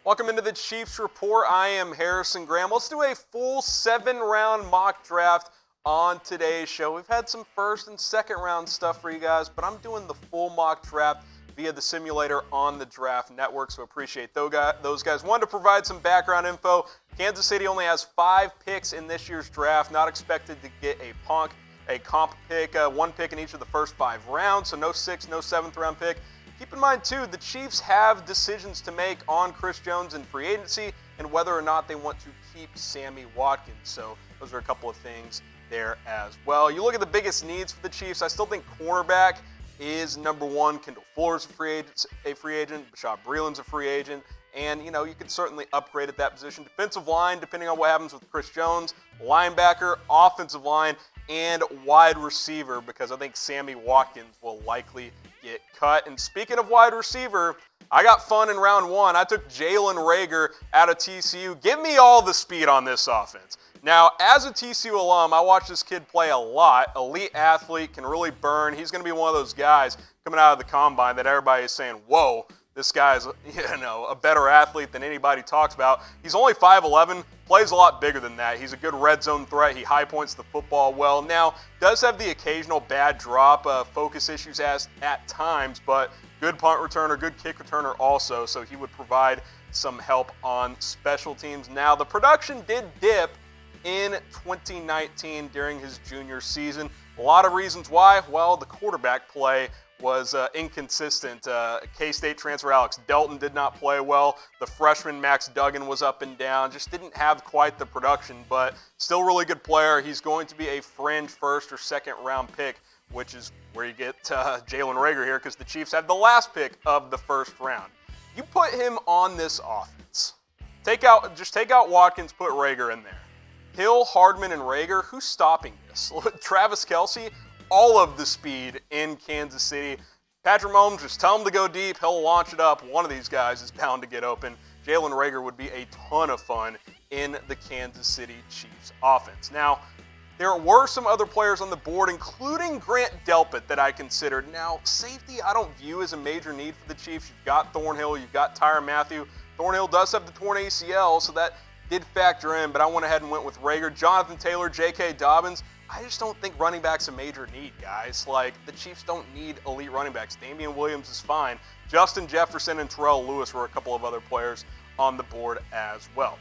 Welcome into the Chiefs Report. I am Harrison Graham. Let's do a full 7-round mock draft on today's show. We've had some first and second round stuff for you guys, but I'm doing the full mock draft via the simulator on the Draft Network, so appreciate those guys. Wanted to provide some background info. Kansas City only has 5 picks in this year's draft, not expected to get a comp pick, 1 pick in each of the first 5 rounds, so no 6th, no 7th round pick. Keep in mind, too, the Chiefs have decisions to make on Chris Jones in free agency and whether or not they want to keep Sammy Watkins. So those are a couple of things there as well. You look at the biggest needs for the Chiefs, I still think cornerback is number 1. Kendall Fuller's a free agent. Bashaud Breeland's a free agent. And, you could certainly upgrade at that position. Defensive line, depending on what happens with Chris Jones. Linebacker, offensive line, and wide receiver, because I think Sammy Watkins will likely get cut. And speaking of wide receiver, I got fun in round 1. I took Jalen Reagor out of TCU. Give me all the speed on this offense. Now, as a TCU alum, I watched this kid play a lot. Elite athlete, can really burn. He's going to be one of those guys coming out of the combine that everybody is saying, whoa, this guy's, a better athlete than anybody talks about. He's only 5'11", plays a lot bigger than that. He's a good red zone threat. He high points the football well. Now, does have the occasional bad drop, focus issues at times, but good punt returner, good kick returner also, so he would provide some help on special teams. Now, the production did dip in 2019 during his junior season. A lot of reasons why. Well, the quarterback play was inconsistent. K-State transfer Alex Delton did not play well. The freshman Max Duggan was up and down. Just didn't have quite the production, but still really good player. He's going to be a fringe first or second round pick, which is where you get Jalen Reagor here, because the Chiefs have the last pick of the first round. You put him on this offense. Just take out Watkins, put Reagor in there. Hill, Hardman, and Reagor, who's stopping this? Travis Kelce, all of the speed in Kansas City. Patrick Mahomes, just tell him to go deep. He'll launch it up. One of these guys is bound to get open. Jalen Reagor would be a ton of fun in the Kansas City Chiefs offense. Now, there were some other players on the board, including Grant Delpit, that I considered. Now, safety I don't view as a major need for the Chiefs. You've got Thornhill. You've got Tyrann Mathieu. Thornhill does have the torn ACL, so that did factor in, but I went ahead and went with Reagor. Jonathan Taylor, J.K. Dobbins. I just don't think running back's a major need, guys. The Chiefs don't need elite running backs. Damian Williams is fine. Justin Jefferson and Terrell Lewis were a couple of other players on the board as well.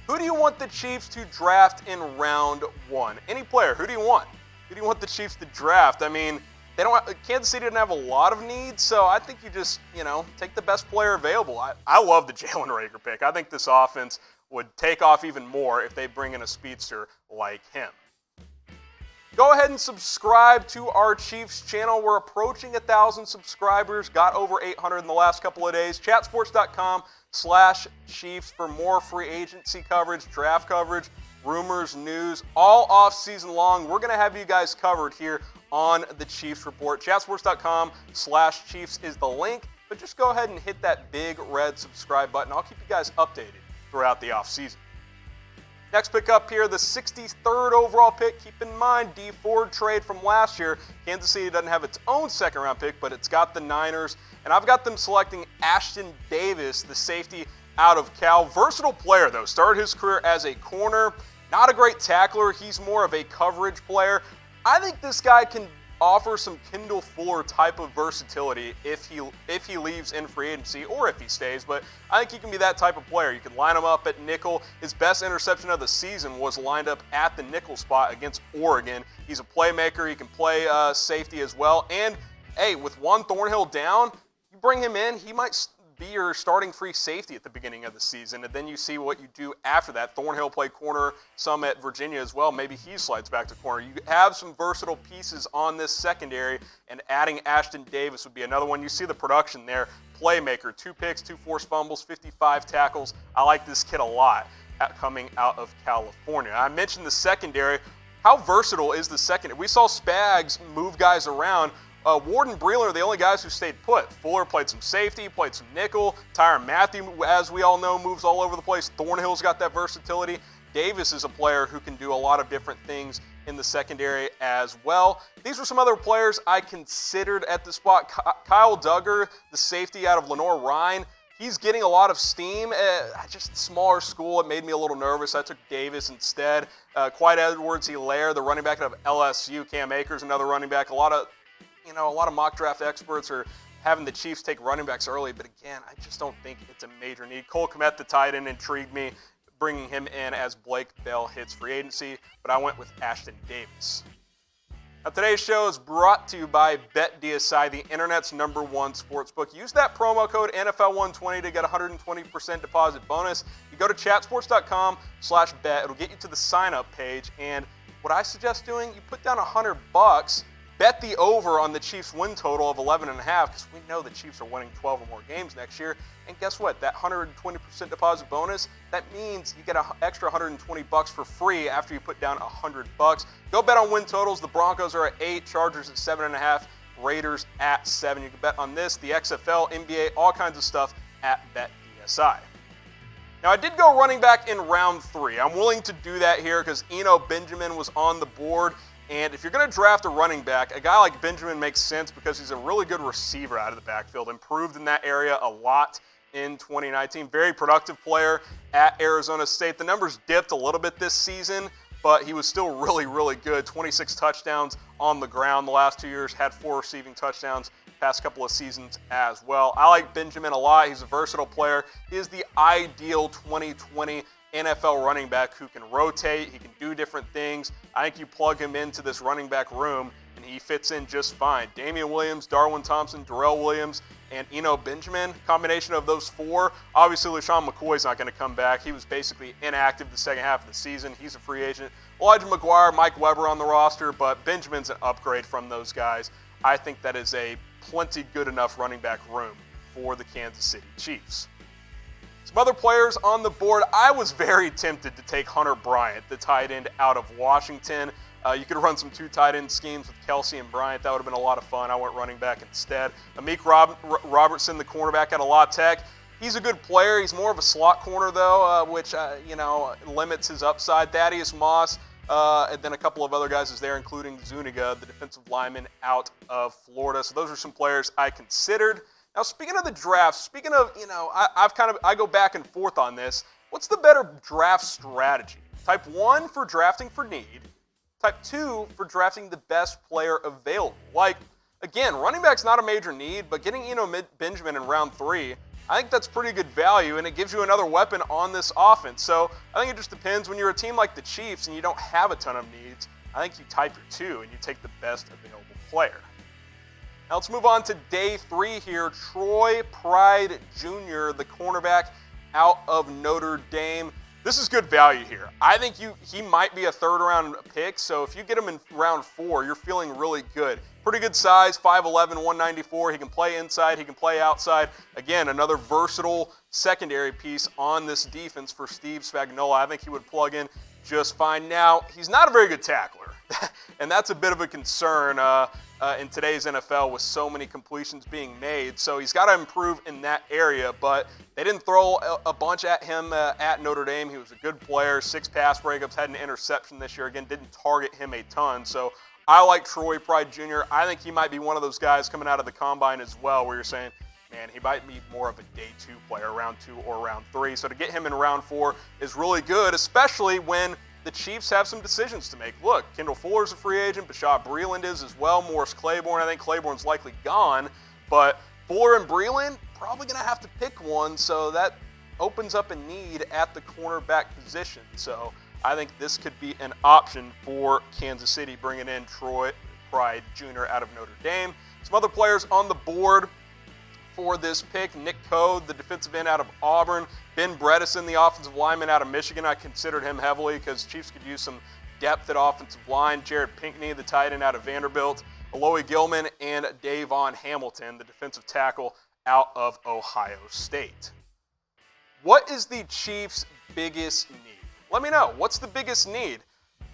Who do you want the Chiefs to draft in round 1? Any player, who do you want? Who do you want the Chiefs to draft? I mean, Kansas City didn't have a lot of needs, so I think you just, take the best player available. I love the Jalen Reagor pick. I think this offense would take off even more if they bring in a speedster like him. Go ahead and subscribe to our Chiefs channel. We're approaching 1,000 subscribers. Got over 800 in the last couple of days. Chatsports.com/Chiefs for more free agency coverage, draft coverage, rumors, news, all off-season long. We're going to have you guys covered here on the Chiefs Report. Chatsports.com/Chiefs is the link, but just go ahead and hit that big red subscribe button. I'll keep you guys updated throughout the offseason. Next pick up here, the 63rd overall pick. Keep in mind, Dee Ford trade from last year. Kansas City doesn't have its own second-round pick, but it's got the Niners. And I've got them selecting Ashtyn Davis, the safety out of Cal. Versatile player, though. Started his career as a corner. Not a great tackler. He's more of a coverage player. I think this guy can offer some Kendall Fuller type of versatility if he leaves in free agency or if he stays, but I think he can be that type of player. You can line him up at nickel. His best interception of the season was lined up at the nickel spot against Oregon. He's a playmaker. He can play safety as well. And, hey, with Juan Thornhill down, you bring him in, he might be your starting free safety at the beginning of the season, and then you see what you do after that. Thornhill played corner some at Virginia as well. Maybe he slides back to corner. You have some versatile pieces on this secondary, and adding Ashtyn Davis would be another one. You see the production there. Playmaker, 2 picks, 2 forced fumbles, 55 tackles. I like this kid a lot coming out of California. I mentioned the secondary. How versatile is the secondary? We saw Spags move guys around. Ward and Breeland are the only guys who stayed put. Fuller played some safety, played some nickel. Tyrann Mathieu, as we all know, moves all over the place. Thornhill's got that versatility. Davis is a player who can do a lot of different things in the secondary as well. These were some other players I considered at the spot. Kyle Duggar, the safety out of Lenore Rhine, he's getting a lot of steam. Just a smaller school, it made me a little nervous. I took Davis instead. Clyde Edwards-Helaire, the running back of LSU. Cam Akers, another running back. A lot of mock draft experts are having the Chiefs take running backs early, but again, I just don't think it's a major need. Cole Kmet, the tight end, intrigued me, bringing him in as Blake Bell hits free agency, but I went with Ashtyn Davis. Now, today's show is brought to you by BetDSI, the internet's #1 sportsbook. Use that promo code NFL120 to get a 120% deposit bonus. You go to chatsports.com/bet. It'll get you to the sign-up page, and what I suggest doing, you put down $100, bet the over on the Chiefs' win total of 11.5, because we know the Chiefs are winning 12 or more games next year. And guess what? That 120% deposit bonus, that means you get an extra $120 for free after you put down $100. Go bet on win totals. The Broncos are at 8, Chargers at 7.5, Raiders at 7. You can bet on this, the XFL, NBA, all kinds of stuff at BetDSI. Now, I did go running back in round 3. I'm willing to do that here because Eno Benjamin was on the board. And if you're going to draft a running back, a guy like Benjamin makes sense because he's a really good receiver out of the backfield. Improved in that area a lot in 2019. Very productive player at Arizona State. The numbers dipped a little bit this season, but he was still really, really good. 26 touchdowns on the ground the last 2 years. Had 4 receiving touchdowns past couple of seasons as well. I like Benjamin a lot. He's a versatile player. He is the ideal 2020 NFL running back who can rotate, he can do different things. I think you plug him into this running back room, and he fits in just fine. Damian Williams, Darwin Thompson, Darrell Williams, and Eno Benjamin, combination of those 4. Obviously, LaShawn McCoy's not going to come back. He was basically inactive the second half of the season. He's a free agent. Elijah McGuire, Mike Weber on the roster, but Benjamin's an upgrade from those guys. I think that is a plenty good enough running back room for the Kansas City Chiefs. Some other players on the board. I was very tempted to take Hunter Bryant, the tight end out of Washington. You could run some 2 tight end schemes with Kelsey and Bryant. That would have been a lot of fun. I went running back instead. Amik Robertson, the cornerback out of La Tech. He's a good player. He's more of a slot corner, though, which limits his upside. Thaddeus Moss, and then a couple of other guys is there, including Zuniga, the defensive lineman out of Florida. So those are some players I considered. Now, speaking of the draft, I go back and forth on this. What's the better draft strategy? Type 1 for drafting for need. Type 2 for drafting the best player available. Like, again, running back's not a major need, but getting Eno Benjamin in round 3, I think that's pretty good value, and it gives you another weapon on this offense. So I think it just depends. When you're a team like the Chiefs and you don't have a ton of needs, I think you type your 2 and you take the best available player. Now let's move on to day 3 here. Troy Pride Jr., the cornerback out of Notre Dame. This is good value here. I think he might be a 3rd-round pick, so if you get him in round 4, you're feeling really good. Pretty good size, 5'11", 194. He can play inside, he can play outside. Again, another versatile secondary piece on this defense for Steve Spagnuolo. I think he would plug in just fine. Now, he's not a very good tackler, and that's a bit of a concern in today's NFL with so many completions being made. So he's got to improve in that area, but they didn't throw a bunch at him at Notre Dame. He was a good player, 6 pass breakups, had an interception this year. Again, didn't target him a ton. So I like Troy Pride Jr. I think he might be one of those guys coming out of the combine as well where you're saying, man, he might be more of a day 2 player, round 2 or round 3. So to get him in round 4 is really good, especially when the Chiefs have some decisions to make. Look, Kendall Fuller's a free agent. Bashaud Breeland is as well. Morris Claiborne, I think Claiborne's likely gone. But Fuller and Breeland, probably going to have to pick one. So that opens up a need at the cornerback position. So I think this could be an option for Kansas City, bringing in Troy Pride Jr. out of Notre Dame. Some other players on the board for this pick. Nick Code, the defensive end out of Auburn. Ben Bredesen, the offensive lineman out of Michigan. I considered him heavily because Chiefs could use some depth at offensive line. Jared Pinkney, the tight end out of Vanderbilt. Aloy Gilman and Davon Hamilton, the defensive tackle out of Ohio State. What is the Chiefs' biggest need? Let me know. What's the biggest need?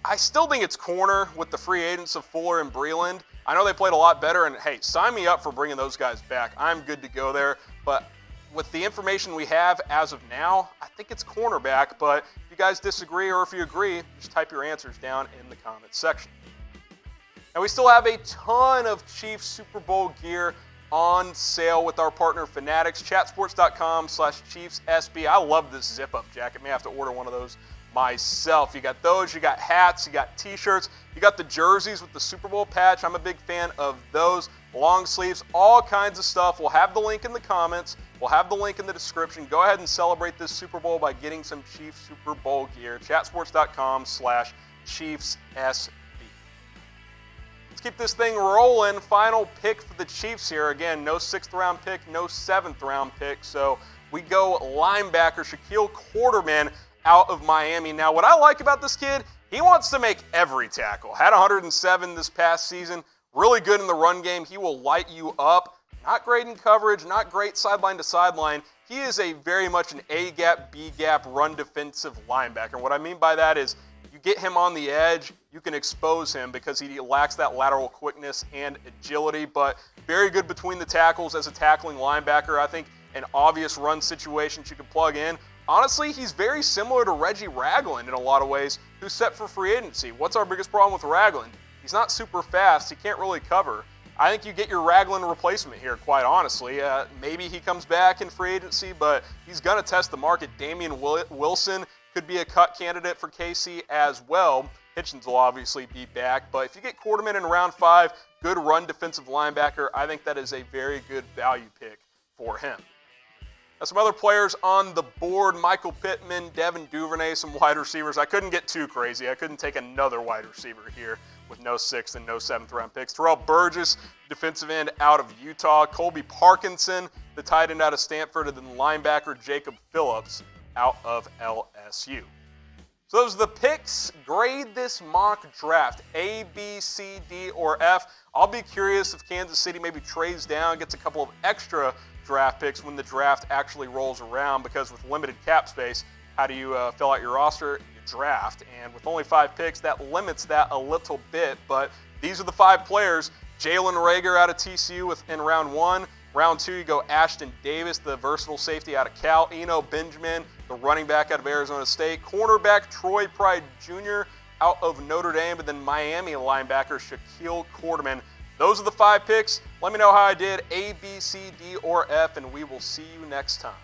I still think it's corner with the free agents of Fuller and Breeland. I know they played a lot better, and hey, sign me up for bringing those guys back. I'm good to go there, but with the information we have as of now, I think it's cornerback, but if you guys disagree or if you agree, just type your answers down in the comments section. Now, we still have a ton of Chiefs Super Bowl gear on sale with our partner Fanatics. Chatsports.com/ChiefsSB. I love this zip-up jacket. May have to order one of those myself. You got those, you got hats, you got t-shirts, you got the jerseys with the Super Bowl patch. I'm a big fan of those. Long sleeves, all kinds of stuff. We'll have the link in the comments. We'll have the link in the description. Go ahead and celebrate this Super Bowl by getting some Chiefs Super Bowl gear. Chatsports.com/ChiefsSB. Let's keep this thing rolling. Final pick for the Chiefs here. Again, no 6th round pick, no 7th round pick. So we go linebacker Shaquille Quarterman out of Miami. Now, what I like about this kid, he wants to make every tackle. Had 107 this past season. Really good in the run game. He will light you up. Not great in coverage, not great sideline to sideline. He is a very much an A-gap, B-gap run defensive linebacker. And what I mean by that is you get him on the edge, you can expose him because he lacks that lateral quickness and agility, but very good between the tackles as a tackling linebacker. I think in obvious run situations you can plug in. Honestly, he's very similar to Reggie Ragland in a lot of ways, who's set for free agency. What's our biggest problem with Ragland? He's not super fast. He can't really cover. I think you get your Ragland replacement here, quite honestly. Maybe he comes back in free agency, but he's going to test the market. Damian Wilson could be a cut candidate for KC as well. Hitchens will obviously be back, but if you get Quarterman in round 5, good run defensive linebacker, I think that is a very good value pick for him. Now, some other players on the board, Michael Pittman, Devin Duvernay, some wide receivers. I couldn't get too crazy. I couldn't take another wide receiver here with no 6th and no 7th round picks. Terrell Burgess, defensive end out of Utah. Colby Parkinson, the tight end out of Stanford, and then linebacker Jacob Phillips out of LSU. So those are the picks. Grade this mock draft, A, B, C, D, or F. I'll be curious if Kansas City maybe trades down, gets a couple of extra draft picks when the draft actually rolls around, because with limited cap space, how do you fill out your roster? You draft, and with only 5 picks, that limits that a little bit, but these are the 5 players. Jalen Reagor out of TCU in round 1. Round 2, you go Ashtyn Davis, the versatile safety out of Cal. Eno Benjamin, the running back out of Arizona State. Cornerback Troy Pride Jr. out of Notre Dame, and then Miami linebacker Shaquille Quarterman. Those are the 5 picks. Let me know how I did, A, B, C, D, or F, and we will see you next time.